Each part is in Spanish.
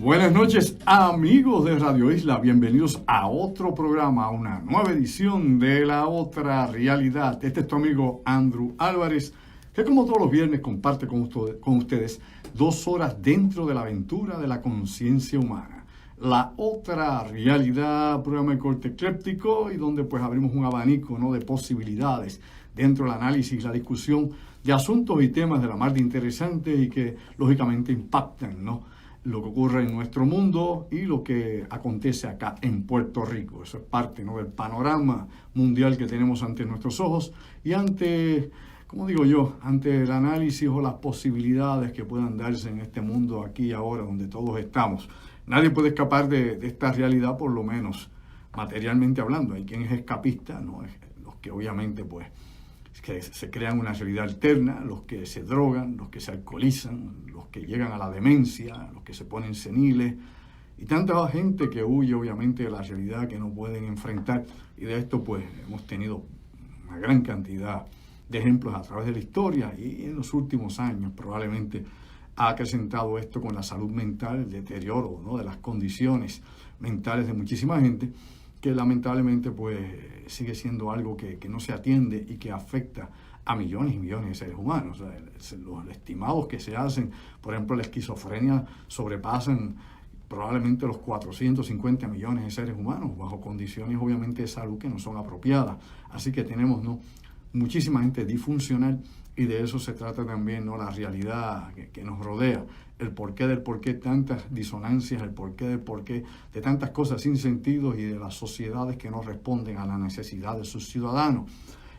Buenas noches, amigos de Radio Isla. Bienvenidos a otro programa, a una nueva edición de La Otra Realidad. Este es tu amigo Andrew Álvarez, que como todos los viernes comparte con ustedes 2 horas dentro de la aventura de la conciencia humana. La Otra Realidad, programa de corte ecléptico y donde pues abrimos un abanico, ¿no?, de posibilidades dentro del análisis y la discusión de asuntos y temas de la mar de interesantes y que lógicamente impactan, ¿no?, lo que ocurre en nuestro mundo y lo que acontece acá en Puerto Rico. Eso es parte, ¿no?, del panorama mundial que tenemos ante nuestros ojos y ante, como digo yo, ante el análisis o las posibilidades que puedan darse en este mundo aquí y ahora donde todos estamos. Nadie puede escapar de esta realidad, por lo menos materialmente hablando. Hay quien es escapista, ¿no?, los que obviamente pues que se crean una realidad alterna, los que se drogan, los que se alcoholizan, los que llegan a la demencia, los que se ponen seniles y tanta gente que huye obviamente de la realidad que no pueden enfrentar. Y de esto pues hemos tenido una gran cantidad de ejemplos a través de la historia y en los últimos años probablemente ha acrecentado esto con la salud mental, el deterioro, ¿no?, de las condiciones mentales de muchísima gente, que lamentablemente pues sigue siendo algo que no se atiende y que afecta a millones y millones de seres humanos. O sea, los estimados que se hacen, por ejemplo, la esquizofrenia sobrepasan probablemente los 450 millones de seres humanos bajo condiciones obviamente de salud que no son apropiadas. Así que tenemos, ¿no?, muchísima gente disfuncional y de eso se trata también, ¿no?, la realidad que nos rodea. El porqué del porqué tantas disonancias, el porqué del porqué de tantas cosas sin sentido y de las sociedades que no responden a la necesidad de sus ciudadanos.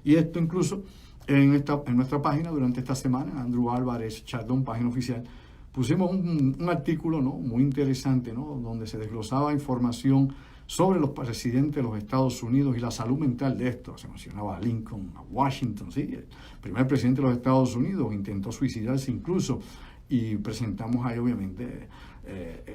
Y esto incluso en nuestra página durante esta semana, Andrew Álvarez Chardón, página oficial, pusimos un artículo, ¿no?, muy interesante, ¿no?, donde se desglosaba información sobre los presidentes de los Estados Unidos y la salud mental de esto. Se mencionaba a Lincoln, a Washington, sí, el primer presidente de los Estados Unidos intentó suicidarse incluso, y presentamos ahí obviamente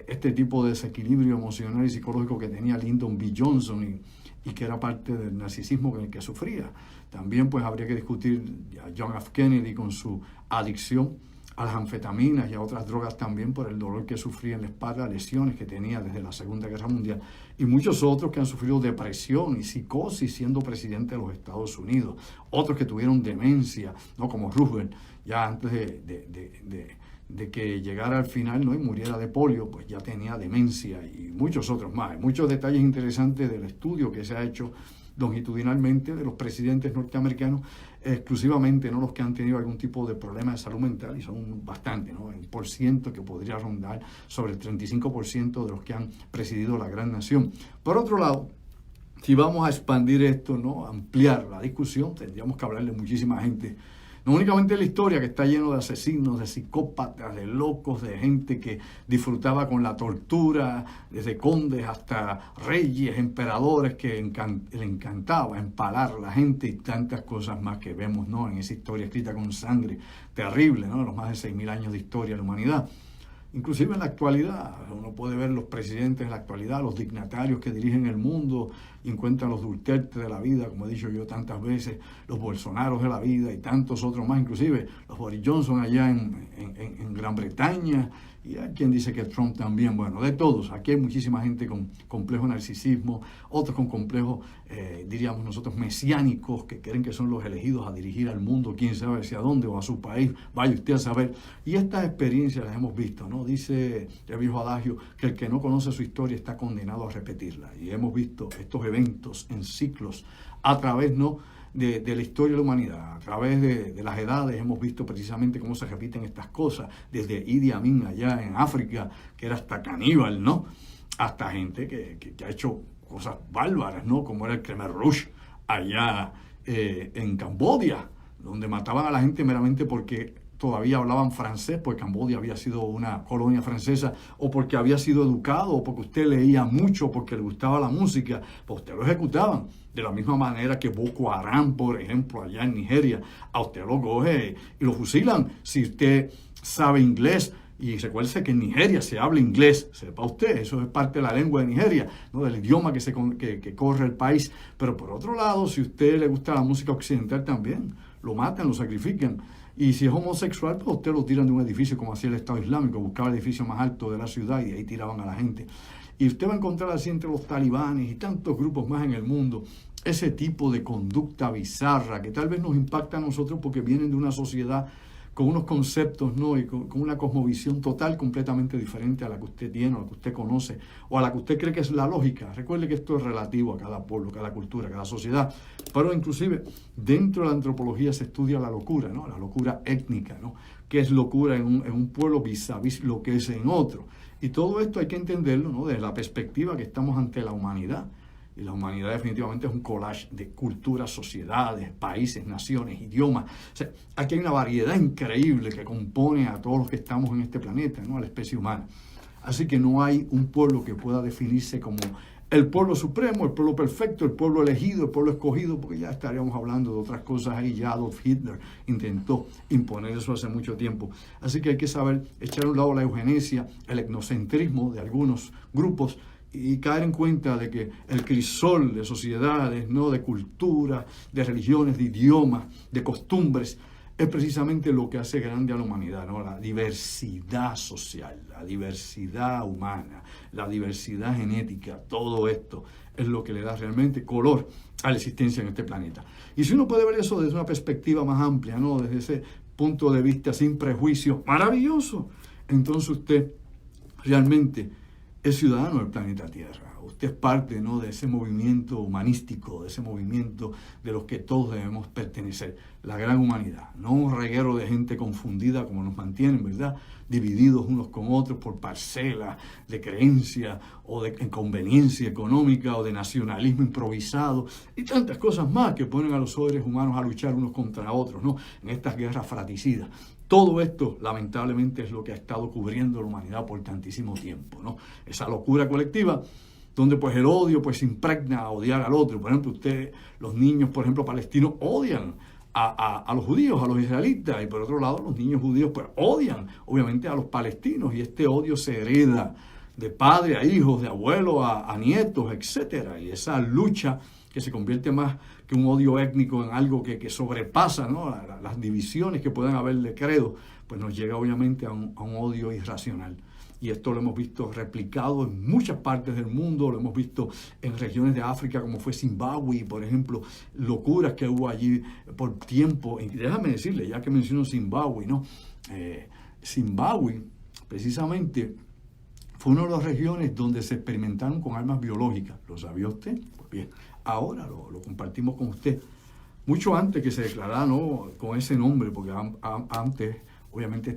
este tipo de desequilibrio emocional y psicológico que tenía Lyndon B. Johnson y que era parte del narcisismo con el que sufría. También pues habría que discutir a John F. Kennedy con su adicción a las anfetaminas y a otras drogas también por el dolor que sufría en la espalda, lesiones que tenía desde la Segunda Guerra Mundial y muchos otros que han sufrido depresión y psicosis siendo presidente de los Estados Unidos, otros que tuvieron demencia, ¿no?, como Roosevelt, ya antes de que llegara al final, ¿no?, y muriera de polio, pues ya tenía demencia y muchos otros más. Hay muchos detalles interesantes del estudio que se ha hecho longitudinalmente de los presidentes norteamericanos, exclusivamente, ¿no?, los que han tenido algún tipo de problema de salud mental, y son bastante, ¿no?, el porciento que podría rondar sobre el 35% de los que han presidido la gran nación. Por otro lado, si vamos a expandir esto, ¿no?, ampliar la discusión, tendríamos que hablarle a muchísima gente. No únicamente la historia, que está lleno de asesinos, de psicópatas, de locos, de gente que disfrutaba con la tortura, desde condes hasta reyes, emperadores, que le encantaba empalar a la gente y tantas cosas más que vemos, ¿no?, en esa historia escrita con sangre terrible, ¿no?, los más de 6.000 años de historia de la humanidad. Inclusive en la actualidad, uno puede ver los presidentes en la actualidad, los dignatarios que dirigen el mundo y encuentran los Duterte de la vida, como he dicho yo tantas veces, los Bolsonaros de la vida y tantos otros más, inclusive los Boris Johnson allá en Gran Bretaña, y hay quien dice que Trump también. Bueno, de todos, aquí hay muchísima gente con complejo narcisismo, otros con complejos, diríamos nosotros, mesiánicos, que creen que son los elegidos a dirigir al mundo, quién sabe hacia dónde o a su país, vaya usted a saber. Y estas experiencias las hemos visto, ¿no? Dice el viejo adagio que el que no conoce su historia está condenado a repetirla. Y hemos visto estos eventos en ciclos a través, ¿no?, de la historia de la humanidad, a través de las edades. Hemos visto precisamente cómo se repiten estas cosas, desde Idi Amin allá en África, que era hasta caníbal, ¿no?, hasta gente que ha hecho cosas bárbaras, ¿no?, como era el Khmer Rouge allá en Camboya, donde mataban a la gente meramente porque todavía hablaban francés, porque Camboya había sido una colonia francesa, o porque había sido educado, o porque usted leía mucho, o porque le gustaba la música, pues usted lo ejecutaban. De la misma manera que Boko Haram, por ejemplo, allá en Nigeria, a usted lo coge y lo fusilan si usted sabe inglés. Y recuerde que en Nigeria se habla inglés, sepa usted, eso es parte de la lengua de Nigeria, ¿no?, del idioma que corre el país. Pero por otro lado, si a usted le gusta la música occidental también, lo matan, lo sacrifican. Y si es homosexual, pues usted lo tiran de un edificio como hacía el Estado Islámico, buscaba el edificio más alto de la ciudad y ahí tiraban a la gente. Y usted va a encontrar así entre los talibanes y tantos grupos más en el mundo ese tipo de conducta bizarra que tal vez nos impacta a nosotros porque vienen de una sociedad con unos conceptos, ¿no? Y con una cosmovisión total completamente diferente a la que usted tiene, o a la que usted conoce, o a la que usted cree que es la lógica. Recuerde que esto es relativo a cada pueblo, cada cultura, cada sociedad. Pero inclusive dentro de la antropología se estudia la locura, ¿no? La locura étnica, ¿no? ¿Qué es locura en un pueblo vis a vis lo que es en otro? Y todo esto hay que entenderlo, ¿no? Desde la perspectiva que estamos ante la humanidad. Y la humanidad definitivamente es un collage de culturas, sociedades, países, naciones, idiomas. O sea, aquí hay una variedad increíble que compone a todos los que estamos en este planeta, ¿no? A la especie humana. Así que no hay un pueblo que pueda definirse como el pueblo supremo, el pueblo perfecto, el pueblo elegido, el pueblo escogido, porque ya estaríamos hablando de otras cosas ahí. Ya Adolf Hitler intentó imponer eso hace mucho tiempo. Así que hay que saber echar a un lado la eugenesia, el etnocentrismo de algunos grupos, y caer en cuenta de que el crisol de sociedades, ¿no? De cultura, de religiones, de idiomas, de costumbres, es precisamente lo que hace grande a la humanidad, ¿no? La diversidad social, la diversidad humana, la diversidad genética, todo esto es lo que le da realmente color a la existencia en este planeta. Y si uno puede ver eso desde una perspectiva más amplia, ¿no? Desde ese punto de vista sin prejuicio, maravilloso, entonces usted realmente es ciudadano del planeta Tierra. Usted es parte, ¿no? De ese movimiento humanístico, de ese movimiento de los que todos debemos pertenecer, la gran humanidad, no un reguero de gente confundida como nos mantienen, ¿verdad? Divididos unos con otros por parcelas de creencia o de conveniencia económica o de nacionalismo improvisado y tantas cosas más que ponen a los seres humanos a luchar unos contra otros, ¿no? En estas guerras fratricidas. Todo esto, lamentablemente, es lo que ha estado cubriendo la humanidad por tantísimo tiempo, ¿no? Esa locura colectiva, donde pues el odio pues impregna a odiar al otro. Por ejemplo, los niños, por ejemplo, palestinos odian a los judíos, a los israelitas, y por otro lado, los niños judíos pues odian, obviamente, a los palestinos, y este odio se hereda de padre a hijos, de abuelo a nietos, etcétera. Y esa lucha que se convierte más que un odio étnico en algo que sobrepasa, ¿no? Las divisiones que puedan haber de credo, pues nos llega obviamente a un odio irracional. Y esto lo hemos visto replicado en muchas partes del mundo, lo hemos visto en regiones de África como fue Zimbabue, por ejemplo, locuras que hubo allí por tiempo. Y déjame decirle, ya que menciono Zimbabue, ¿no? Zimbabue, precisamente, fue una de las regiones donde se experimentaron con armas biológicas. ¿Lo sabía usted? Pues bien, ahora lo compartimos con usted. Mucho antes que se declarara, ¿no? Con ese nombre, porque antes obviamente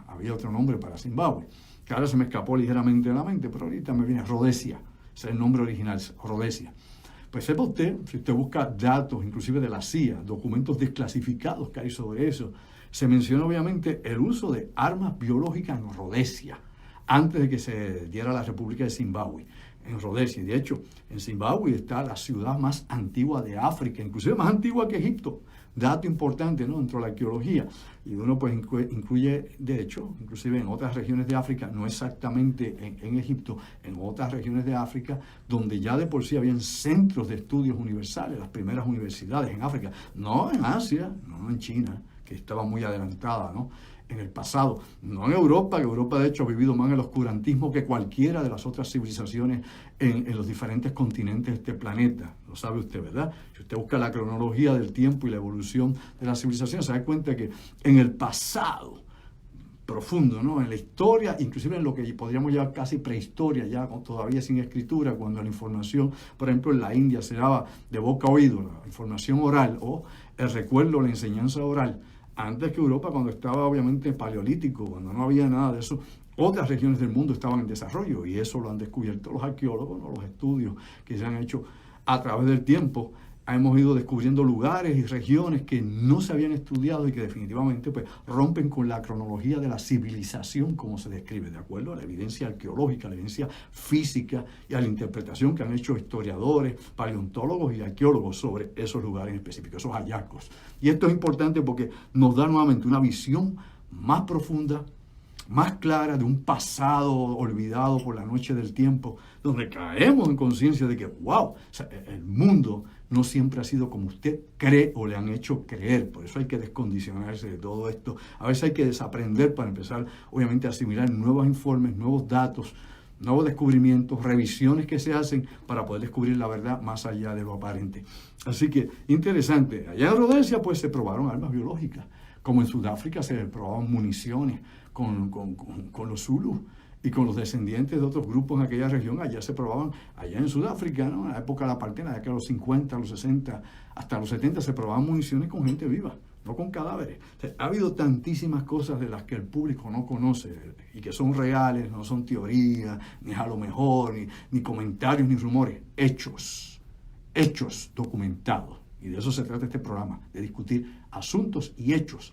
había otro nombre para Zimbabue, que ahora se me escapó ligeramente de la mente, pero ahorita me viene Rodesia, ese es el nombre original, Rodesia. Pues sepa usted, si usted busca datos, inclusive de la CIA, documentos desclasificados que hay sobre eso, se menciona obviamente el uso de armas biológicas en Rodesia, antes de que se diera la República de Zimbabue, en Rodesia. De hecho, en Zimbabue está la ciudad más antigua de África, inclusive más antigua que Egipto. Dato importante, ¿no? Dentro de la arqueología. Y uno pues incluye, de hecho, inclusive en otras regiones de África, no exactamente en Egipto, en otras regiones de África, donde ya de por sí habían centros de estudios universales, las primeras universidades en África, no en Asia, no en China, que estaba muy adelantada, ¿no? En el pasado, no en Europa, que Europa de hecho ha vivido más en el oscurantismo que cualquiera de las otras civilizaciones en los diferentes continentes de este planeta. Lo sabe usted, ¿verdad? Si usted busca la cronología del tiempo y la evolución de la civilización, se da cuenta que en el pasado profundo, ¿no? En la historia, inclusive en lo que podríamos llamar casi prehistoria, ya todavía sin escritura, cuando la información, por ejemplo, en la India se daba de boca a oído, la información oral o el recuerdo, la enseñanza oral, antes que Europa, cuando estaba obviamente paleolítico, cuando no había nada de eso, otras regiones del mundo estaban en desarrollo, y eso lo han descubierto los arqueólogos, ¿no? Los estudios que se han hecho a través del tiempo. Hemos ido descubriendo lugares y regiones que no se habían estudiado y que definitivamente pues, rompen con la cronología de la civilización como se describe, de acuerdo a la evidencia arqueológica, a la evidencia física y a la interpretación que han hecho historiadores, paleontólogos y arqueólogos sobre esos lugares específicos, esos hallazgos. Y esto es importante porque nos da nuevamente una visión más profunda, más clara de un pasado olvidado por la noche del tiempo, donde caemos en conciencia de que, wow, o sea, el mundo no siempre ha sido como usted cree o le han hecho creer. Por eso hay que descondicionarse de todo esto. A veces hay que desaprender para empezar, obviamente, a asimilar nuevos informes, nuevos datos, nuevos descubrimientos, revisiones que se hacen para poder descubrir la verdad más allá de lo aparente. Así que, interesante. Allá en Rodesia, pues, se probaron armas biológicas. Como en Sudáfrica se probaban municiones con los Zulus y con los descendientes de otros grupos en aquella región. Allá se probaban, allá en Sudáfrica, ¿no? En la época de la partida, de los 50, los 60, hasta los 70 se probaban municiones con gente viva, no con cadáveres. O sea, ha habido tantísimas cosas de las que el público no conoce y que son reales, no son teorías, ni a lo mejor, ni comentarios, ni rumores, hechos documentados. Y de eso se trata este programa, de discutir asuntos y hechos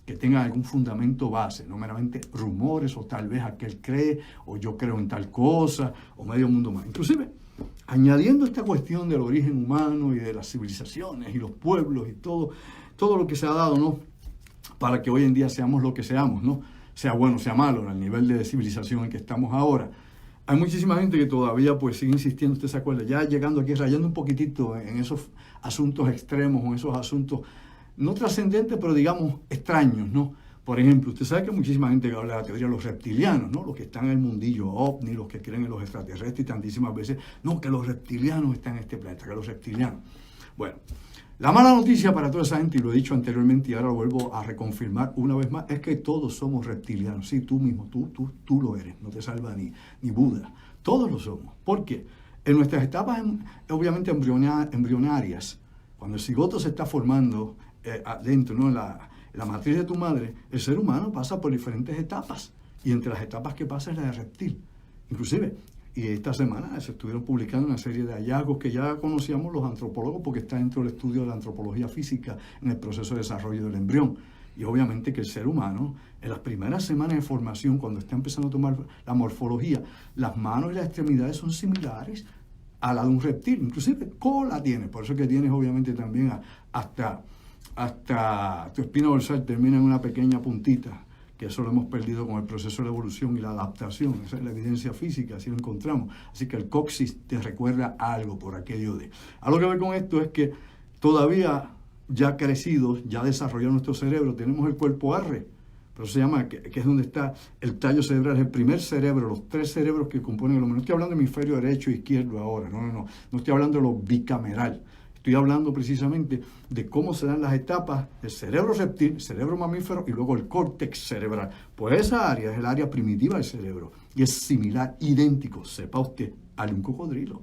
que tengan algún fundamento base, no meramente rumores o tal vez aquel cree o yo creo en tal cosa o medio mundo más. Inclusive, añadiendo esta cuestión del origen humano y de las civilizaciones y los pueblos y todo lo que se ha dado, ¿no? Para que hoy en día seamos lo que seamos, ¿no? Sea bueno, sea malo, al nivel de civilización en que estamos ahora. Hay muchísima gente que todavía pues sigue insistiendo, usted se acuerda, ya llegando aquí, rayando un poquitito en esos asuntos extremos o en esos asuntos no trascendentes, pero digamos extraños, ¿no? Por ejemplo, usted sabe que hay muchísima gente que habla de la teoría de los reptilianos, ¿no? Los que están en el mundillo ovni, los que creen en los extraterrestres y tantísimas veces, no, que los reptilianos están en este planeta, que los reptilianos. Bueno, la mala noticia para toda esa gente, y lo he dicho anteriormente y ahora lo vuelvo a reconfirmar una vez más, es que todos somos reptilianos. Sí, tú mismo, tú lo eres, no te salva ni Buda. Todos lo somos. ¿Por qué? En nuestras etapas, obviamente embrionarias, cuando el cigoto se está formando adentro, ¿no? En la matriz de tu madre, el ser humano pasa por diferentes etapas. Y entre las etapas que pasa es la de reptil. Inclusive, y esta semana se estuvieron publicando una serie de hallazgos que ya conocíamos los antropólogos porque está dentro del estudio de la antropología física en el proceso de desarrollo del embrión. Y obviamente que el ser humano, en las primeras semanas de formación, cuando está empezando a tomar la morfología, las manos y las extremidades son similares a la de un reptil. Inclusive cola tiene. Por eso que tienes obviamente también hasta tu espina dorsal termina en una pequeña puntita, que eso lo hemos perdido con el proceso de la evolución y la adaptación. Esa es la evidencia física, así lo encontramos. Así que el coxis te recuerda algo por aquello de... A lo que ver con esto es que todavía ya crecidos, ya desarrollado nuestro cerebro, tenemos el cuerpo R, pero se llama, que es donde está el tallo cerebral, el primer cerebro, los tres cerebros que componen el hombre. No estoy hablando de hemisferio derecho e izquierdo ahora, no estoy hablando de lo bicameral. Estoy hablando precisamente de cómo se dan las etapas del cerebro reptil, cerebro mamífero y luego el córtex cerebral. Pues esa área es el área primitiva del cerebro y es similar, idéntico, sepa usted, al de un cocodrilo.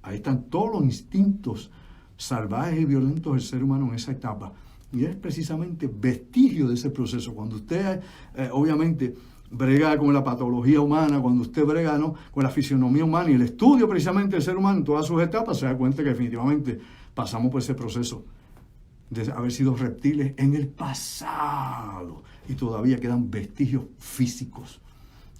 Ahí están todos los instintos salvajes y violentos del ser humano en esa etapa. Y es precisamente vestigio de ese proceso. Cuando usted, obviamente, brega con la patología humana, cuando usted brega, ¿no?, con la fisionomía humana y el estudio precisamente del ser humano en todas sus etapas, se da cuenta que definitivamente pasamos por ese proceso de haber sido reptiles en el pasado y todavía quedan vestigios físicos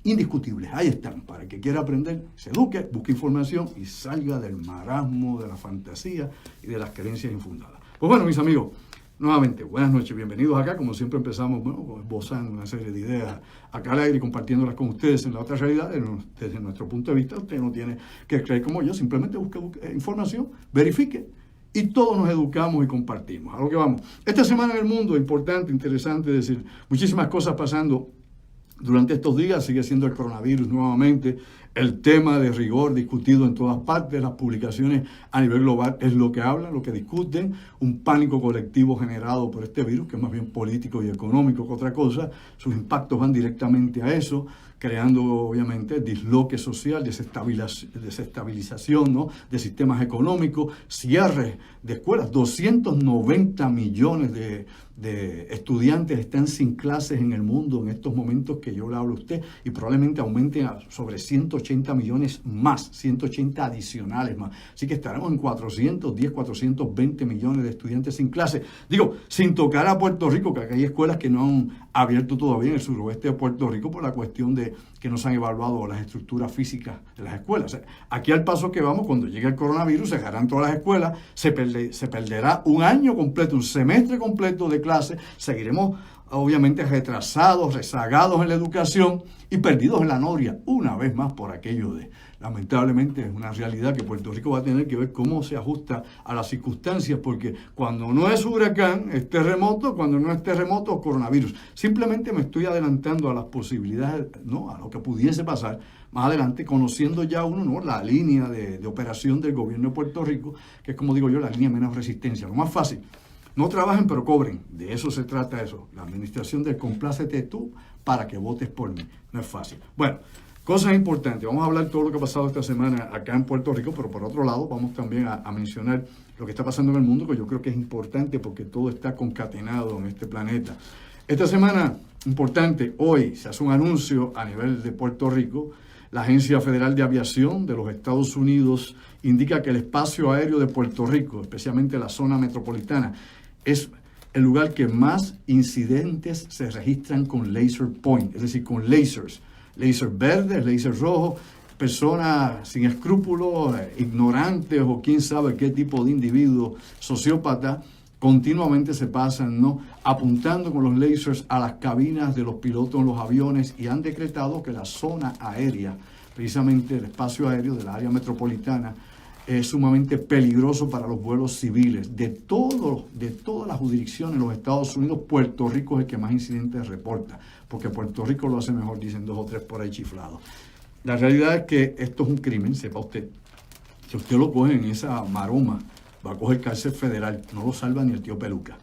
indiscutibles. Ahí están, para el que quiera aprender, se eduque, busque información y salga del marasmo, de la fantasía y de las creencias infundadas. Pues bueno, mis amigos, nuevamente, buenas noches, bienvenidos acá. Como siempre empezamos, esbozando una serie de ideas acá al aire y compartiéndolas con ustedes en la otra realidad. Desde nuestro punto de vista, usted no tiene que creer como yo, simplemente busque información, verifique y todos nos educamos y compartimos. A lo que vamos. Esta semana en el mundo, importante, interesante, es decir, muchísimas cosas pasando durante estos días. Sigue siendo el coronavirus nuevamente el tema de rigor discutido en todas partes. Las publicaciones a nivel global es lo que hablan, lo que discuten. Un pánico colectivo generado por este virus, que es más bien político y económico que otra cosa. Sus impactos van directamente a eso, creando obviamente disloque social, desestabilización, ¿no?, de sistemas económicos, cierres de escuelas. 290 millones de estudiantes están sin clases en el mundo en estos momentos que yo le hablo a usted, y probablemente aumenten a sobre 180 millones más, 180 adicionales más. Así que estaremos en 420 millones de estudiantes sin clases. Digo, sin tocar a Puerto Rico, que hay escuelas que no han abierto todavía en el suroeste de Puerto Rico por la cuestión de que no se han evaluado las estructuras físicas de las escuelas. O sea, aquí al paso que vamos, cuando llegue el coronavirus, se dejarán todas las escuelas, se perderá un año completo, un semestre completo de clases, seguiremos obviamente retrasados, rezagados en la educación y perdidos en la noria, una vez más por aquello de, lamentablemente es una realidad que Puerto Rico va a tener que ver cómo se ajusta a las circunstancias, porque cuando no es huracán, es terremoto, cuando no es terremoto, coronavirus. Simplemente me estoy adelantando a las posibilidades, ¿no?, a lo que pudiese pasar más adelante, conociendo ya uno, ¿no?, la línea de operación del gobierno de Puerto Rico, que es, como digo yo, la línea menos resistencia. Lo más fácil: no trabajen pero cobren. De eso se trata eso. La administración del complácete tú para que votes por mí. No es fácil. Bueno, cosas importantes. Vamos a hablar de todo lo que ha pasado esta semana acá en Puerto Rico, pero por otro lado vamos también a mencionar lo que está pasando en el mundo, que yo creo que es importante porque todo está concatenado en este planeta. Esta semana, importante, hoy se hace un anuncio a nivel de Puerto Rico. La Agencia Federal de Aviación de los Estados Unidos indica que el espacio aéreo de Puerto Rico, especialmente la zona metropolitana, es el lugar que más incidentes se registran con laser point, es decir, con lasers. Laser verdes, laser rojos, personas sin escrúpulos, ignorantes o quién sabe qué tipo de individuo, sociópata, continuamente se pasan, ¿no?, apuntando con los lasers a las cabinas de los pilotos en los aviones, y han decretado que la zona aérea, precisamente el espacio aéreo de la área metropolitana, es sumamente peligroso para los vuelos civiles. De todas las jurisdicciones en los Estados Unidos, Puerto Rico es el que más incidentes reporta, porque Puerto Rico lo hace mejor, dicen 2 o 3 por ahí chiflados. La realidad es que esto es un crimen, sepa usted. Si usted lo coge en esa maroma, va a coger cárcel federal, no lo salva ni el tío Peluca.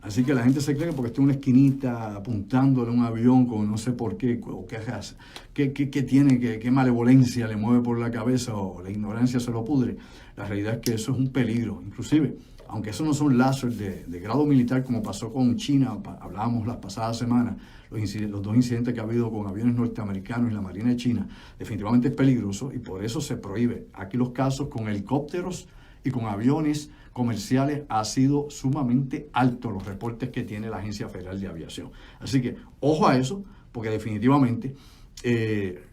Así que la gente se cree que porque está en una esquinita apuntándole a un avión con no sé por qué, o qué tiene, qué malevolencia le mueve por la cabeza, o la ignorancia se lo pudre. La realidad es que eso es un peligro. Inclusive, aunque eso no son láseres de grado militar como pasó con China, hablábamos las pasadas semanas, los 2 incidentes que ha habido con aviones norteamericanos y la Marina de China, definitivamente es peligroso, y por eso se prohíbe. Aquí los casos con helicópteros y con aviones comerciales ha sido sumamente alto los reportes que tiene la Agencia Federal de Aviación. Así que ojo a eso, porque definitivamente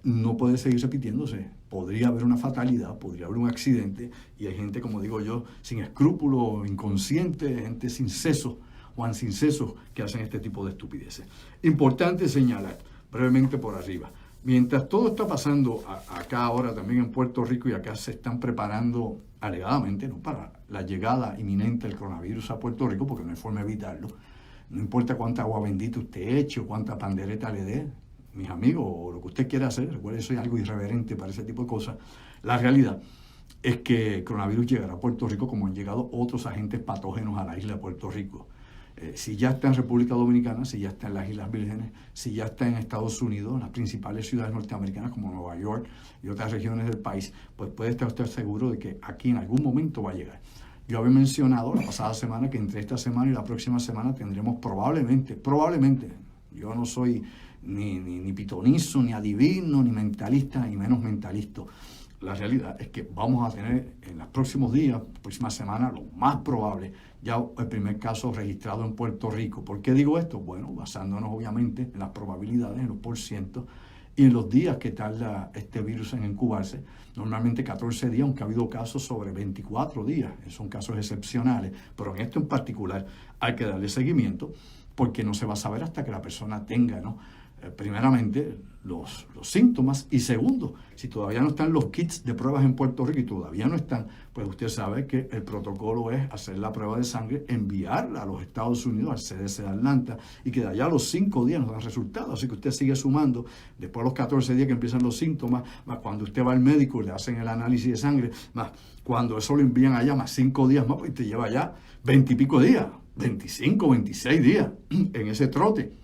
no puede seguir repitiéndose. Podría haber una fatalidad, podría haber un accidente, y hay gente, como digo yo, sin escrúpulos, inconsciente, gente sin seso o sin sesos que hacen este tipo de estupideces. Importante señalar, brevemente por arriba, mientras todo está pasando acá ahora también en Puerto Rico, y acá se están preparando alegadamente, ¿no?, para la llegada inminente del coronavirus a Puerto Rico, porque no hay forma de evitarlo. No importa cuánta agua bendita usted eche o cuánta pandereta le dé, mis amigos, o lo que usted quiera hacer, recuerde, soy algo irreverente para ese tipo de cosas. La realidad es que el coronavirus llegará a Puerto Rico como han llegado otros agentes patógenos a la isla de Puerto Rico. Si ya está en República Dominicana, si ya está en las Islas Vírgenes, si ya está en Estados Unidos, en las principales ciudades norteamericanas como Nueva York y otras regiones del país, pues puede estar usted seguro de que aquí en algún momento va a llegar. Yo había mencionado la pasada semana que entre esta semana y la próxima semana tendremos probablemente, yo no soy ni pitonizo, ni adivino, ni mentalista, ni menos mentalista. La realidad es que vamos a tener en los próximos días, próxima semana, lo más probable, ya el primer caso registrado en Puerto Rico. ¿Por qué digo esto? Bueno, basándonos obviamente en las probabilidades, en los porcientos y en los días que tarda este virus en incubarse. Normalmente 14 días, aunque ha habido casos sobre 24 días. Son casos excepcionales, pero en esto en particular hay que darle seguimiento, porque no se va a saber hasta que la persona tenga, ¿no?, primeramente los síntomas, y segundo, si todavía no están los kits de pruebas en Puerto Rico, y todavía no están, pues usted sabe que el protocolo es hacer la prueba de sangre, enviarla a los Estados Unidos, al CDC de Atlanta, y que de allá a los 5 días nos dan resultados. Así que usted sigue sumando, después de los 14 días que empiezan los síntomas, más cuando usted va al médico le hacen el análisis de sangre, más cuando eso lo envían allá, más 5 días más, pues te lleva ya 20 y pico días, 25, 26 días en ese trote.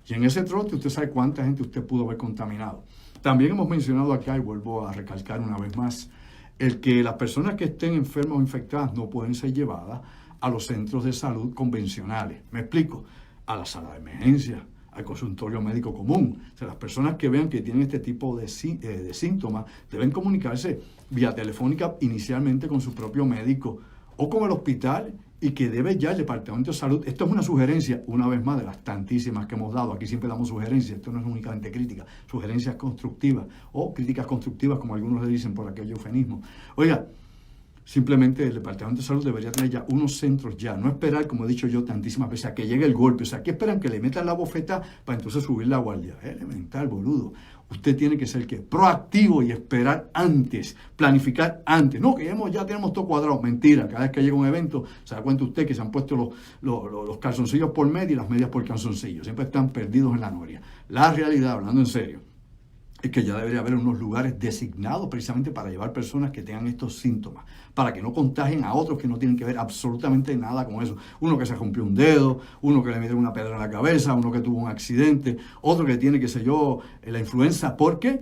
Y en ese trote usted sabe cuánta gente usted pudo haber contaminado. También hemos mencionado acá, y vuelvo a recalcar una vez más, el que las personas que estén enfermas o infectadas no pueden ser llevadas a los centros de salud convencionales. Me explico, a la sala de emergencia, al consultorio médico común. O sea, las personas que vean que tienen este tipo de síntomas deben comunicarse vía telefónica inicialmente con su propio médico o con el hospital, y que debe ya el Departamento de Salud. Esto es una sugerencia, una vez más, de las tantísimas que hemos dado. Aquí siempre damos sugerencias, esto no es únicamente crítica, sugerencias constructivas o críticas constructivas, como algunos le dicen por aquel eufemismo. Oiga, Simplemente el Departamento de Salud debería tener ya unos centros ya, no esperar, como he dicho yo tantísimas veces, a que llegue el golpe. O sea, aquí esperan que le metan la bofeta para entonces subir la guardia. Elemental, boludo. Usted tiene que ser proactivo y esperar antes, planificar antes. No, que ya tenemos todo cuadrado. Mentira, cada vez que llega un evento, se da cuenta usted que se han puesto los calzoncillos por medio y las medias por calzoncillos. Siempre están perdidos en la noria. La realidad, hablando en serio, es que ya debería haber unos lugares designados precisamente para llevar personas que tengan estos síntomas, para que no contagien a otros que no tienen que ver absolutamente nada con eso. Uno que se rompió un dedo, uno que le metió una piedra en la cabeza, uno que tuvo un accidente, otro que tiene, qué sé yo, la influenza. ¿Por qué?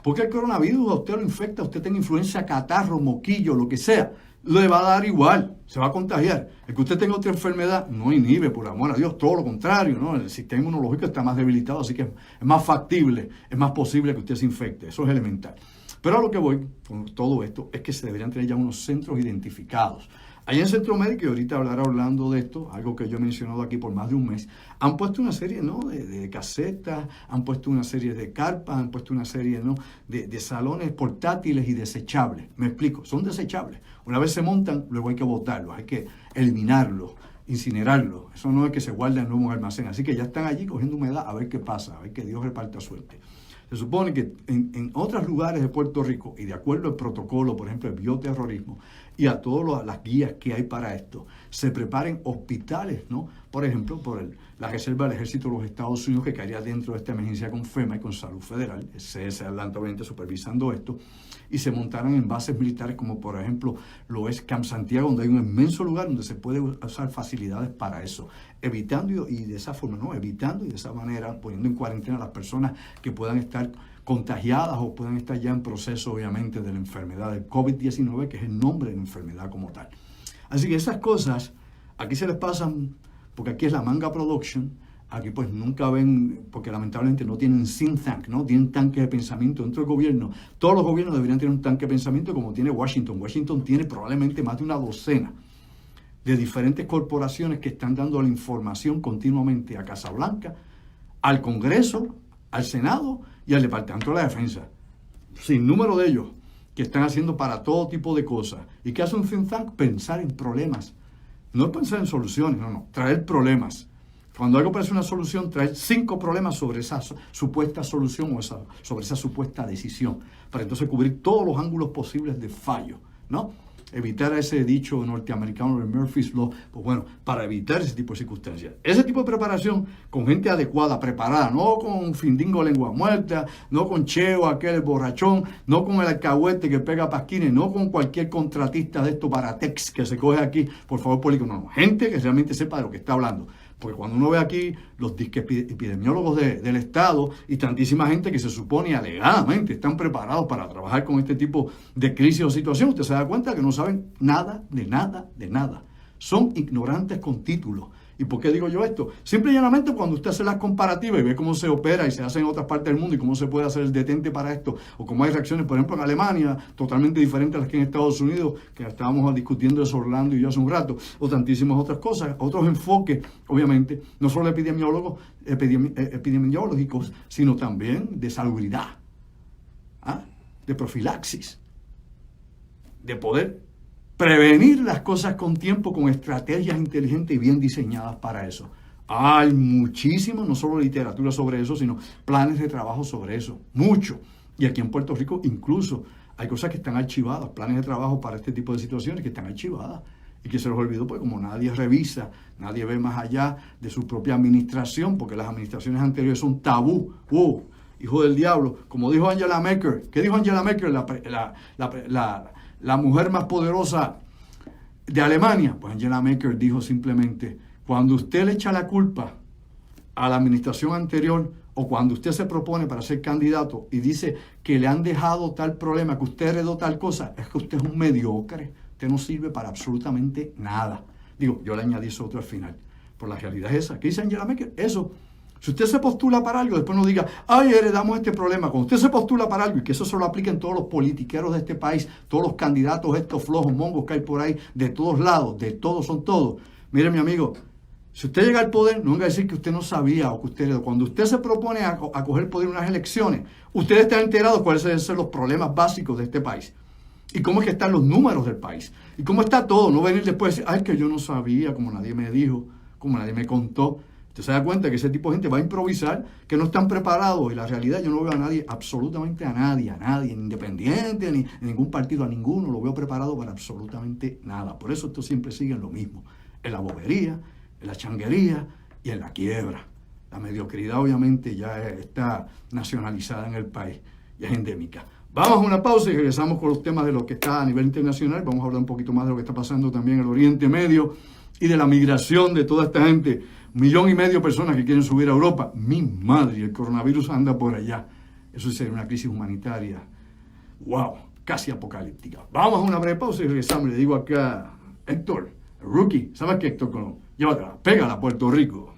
Porque el coronavirus a usted lo infecta, usted tenga influenza, catarro, moquillo, lo que sea, le va a dar igual, se va a contagiar. El que usted tenga otra enfermedad no inhibe, por amor a Dios, todo lo contrario, ¿no? El sistema inmunológico está más debilitado, así que es más factible, es más posible que usted se infecte, eso es elemental. Pero a lo que voy con todo esto es que se deberían tener ya unos centros identificados. Allá en Centro Médico, y ahorita hablará Orlando de esto, algo que yo he mencionado aquí por más de un mes, han puesto una serie, ¿no?, de casetas, han puesto una serie de carpas, han puesto una serie, ¿no?, de salones portátiles y desechables. Me explico, son desechables. Una vez se montan, luego hay que botarlos, hay que eliminarlos, incinerarlos. Eso no es que se guarden en un almacén. Así que ya están allí cogiendo humedad a ver qué pasa, a ver que Dios reparta suerte. Se supone que en otros lugares de Puerto Rico, y de acuerdo al protocolo, por ejemplo, el bioterrorismo, y a todas las guías que hay para esto, se preparen hospitales, ¿no? Por ejemplo, la Reserva del Ejército de los Estados Unidos, que caería dentro de esta emergencia con FEMA y con Salud Federal, el CS Atlanta obviamente supervisando esto, y se montaran en bases militares como por ejemplo lo es Camp Santiago, donde hay un inmenso lugar donde se puede usar facilidades para eso, evitando y de esa forma, ¿no? Evitando y de esa manera poniendo en cuarentena a las personas que puedan estar contagiadas o puedan estar ya en proceso obviamente de la enfermedad del COVID-19, que es el nombre de la enfermedad como tal. Así que esas cosas aquí se les pasan, porque aquí es la Manga Production. Aquí pues nunca ven, porque lamentablemente no tienen think tank, ¿no? Tienen tanques de pensamiento dentro del gobierno. Todos los gobiernos deberían tener un tanque de pensamiento como tiene Washington. Washington tiene probablemente más de una docena de diferentes corporaciones que están dando la información continuamente a Casa Blanca, al Congreso, al Senado y al Departamento de la Defensa. Sin número de ellos que están haciendo para todo tipo de cosas. ¿Y qué hace un think tank? Pensar en problemas. No es pensar en soluciones, no, traer problemas. Cuando algo parece una solución, traer 5 problemas sobre esa supuesta solución o sobre esa supuesta decisión, para entonces cubrir todos los ángulos posibles de fallo, ¿no? Evitar ese dicho norteamericano de Murphy's Law, pues bueno, para evitar ese tipo de circunstancias. Ese tipo de preparación con gente adecuada, preparada, no con Findingo lengua muerta, no con Cheo, aquel borrachón, no con el alcahuete que pega pasquines, no con cualquier contratista de estos baratex que se coge aquí, por favor, político, no, gente que realmente sepa de lo que está hablando. Porque cuando uno ve aquí los disque epidemiólogos del Estado y tantísima gente que se supone alegadamente están preparados para trabajar con este tipo de crisis o situación, usted se da cuenta que no saben nada, de nada, de nada. Son ignorantes con títulos. ¿Y por qué digo yo esto? Simple y llanamente cuando usted hace las comparativas y ve cómo se opera y se hace en otras partes del mundo y cómo se puede hacer el detente para esto, o cómo hay reacciones, por ejemplo, en Alemania, totalmente diferentes a las que en Estados Unidos, que estábamos discutiendo eso Orlando y yo hace un rato, o tantísimas otras cosas, otros enfoques, obviamente, no solo epidemiológicos, sino también de salubridad, de profilaxis, de poder prevenir las cosas con tiempo, con estrategias inteligentes y bien diseñadas para eso. Hay muchísimo, no solo literatura sobre eso, sino planes de trabajo sobre eso. Mucho. Y aquí en Puerto Rico incluso hay cosas que están archivadas, planes de trabajo para este tipo de situaciones que están archivadas y que se los olvidó, pues como nadie revisa, nadie ve más allá de su propia administración, porque las administraciones anteriores son tabú. ¡Wow! Hijo del diablo. Como dijo Angela Merkel. ¿Qué dijo Angela Merkel? La mujer más poderosa de Alemania. Pues Angela Merkel dijo simplemente, cuando usted le echa la culpa a la administración anterior o cuando usted se propone para ser candidato y dice que le han dejado tal problema, que usted heredó tal cosa, es que usted es un mediocre, usted no sirve para absolutamente nada. Digo, yo le añadí eso otro al final, por la realidad es esa. ¿Qué dice Angela Merkel? Eso. Si usted se postula para algo, después no diga, ay, heredamos este problema. Cuando usted se postula para algo, y que eso se lo apliquen todos los politiqueros de este país, todos los candidatos, estos flojos mongos que hay por ahí, de todos lados, de todos son todos. Mire, mi amigo, si usted llega al poder, no venga a decir que usted no sabía o que usted heredó. Cuando usted se propone a coger poder en unas elecciones, usted está enterado de cuáles deben ser los problemas básicos de este país. y cómo es que están los números del país, y cómo está todo. No venir después y decir, ay, que yo no sabía, como nadie me dijo, como nadie me contó. Usted se da cuenta que ese tipo de gente va a improvisar, que no están preparados, y la realidad yo no veo a nadie, absolutamente a nadie, independiente, ni en ningún partido, a ninguno, lo veo preparado para absolutamente nada. Por eso esto siempre sigue en lo mismo, en la bobería, en la changuería y en la quiebra. La mediocridad obviamente ya está nacionalizada en el país y es endémica. Vamos a una pausa y regresamos con los temas de lo que está a nivel internacional. Vamos a hablar un poquito más de lo que está pasando también en el Oriente Medio y de la migración de toda esta gente. 1,5 millones de personas que quieren subir a Europa. Mi madre, el coronavirus anda por allá. Eso sería una crisis humanitaria. Wow, casi apocalíptica. Vamos a una breve pausa y regresamos. Le digo acá, Héctor, el rookie. ¿Sabes qué, Héctor Colón? Llévatela, pégala a Puerto Rico.